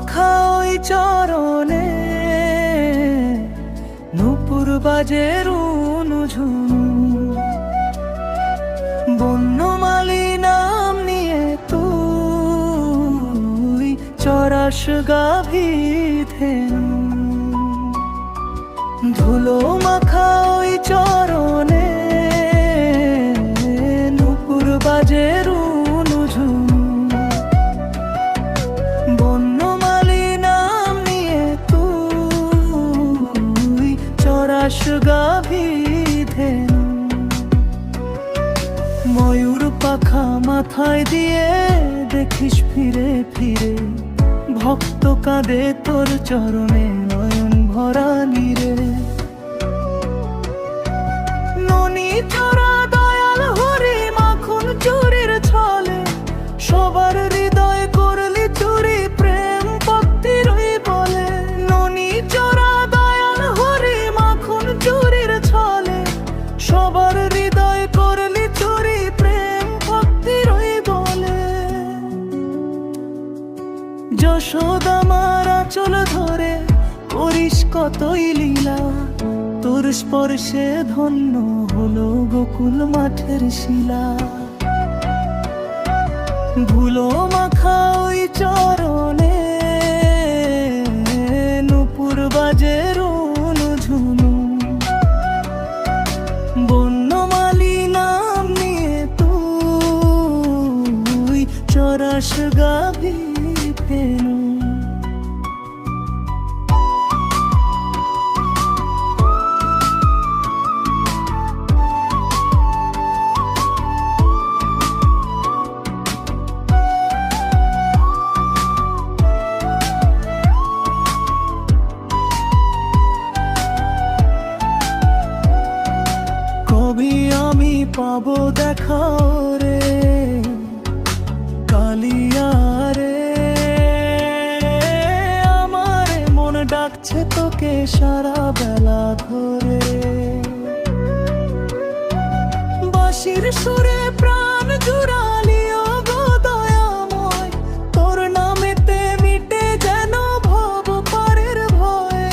মাখা ওই চরণে নূপুর বাজে রুনুঝুনু, বন্যমালী নাম নিয়ে তুই চরাস গাভী ধেনু। ধুলো মাখা ওই চরণে নূপুর বাজে রুনুঝুনু, বন্যমালী নাম নিয়ে তুই চরাস গাভী ধেনু। ময়ূর পাখা মাথায় দিয়ে দেখিস ফিরে ফিরে, ভক্ত কাঁদে তোর চরণে নয়ন ভরা নীরে। ননি চড়া দয়াল হরি মাখন চুরির ছলে, সবার হৃদয় করলি চুরি প্রেম ভক্তির বলে। ননি চড়া দয়াল হরি মাখন চুরির ছলে, সবার হৃদয় করলি চুরি প্রেম ভক্তির বলে। যশোদা মার আঁচল ধরে করিস কতই লীলা, তোর স্পর্শে ধন্য হলো গোকুল মাঠের শিলা। ধুলো মাখা ওই চরণে নূপুর বাজে রুনুঝুনু, বন্যমালী নাম নিয়ে তুই চরাস গাভী ধেনু। কবি আমি পাবো দেখা রে কালিয়া রে, আমার মন ডাকছে তোকে সারা বেলা ধরে। বাঁশির সুরে প্রাণ জুড়ালিও গো দয়াময়, তোর নামেতে মিটে যেন ভব পারের ভয়।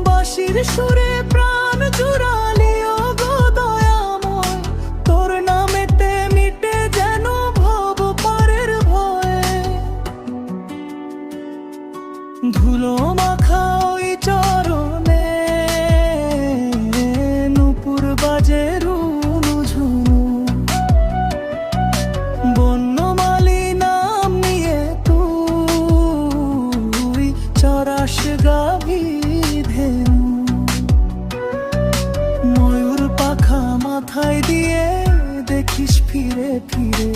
বাঁশির সুরে প্রাণ জুড়ালিও গো দয়াময়, তোর নামেতে মিটে যেন ভব পারের ভয়। ধুলো মাখা ওই চরণে নূপুর বাজে রুনুঝুনু, বন্যমালী নাম নিয়ে তুই চরাস গাভী ধেনু। ময়ূর পাখা মাথায় দিয়ে দেখিস ফিরে ফিরে,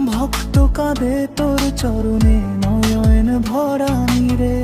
ভক্ত কাঁদে তোর চরণে নয়ন ভরা নীরে।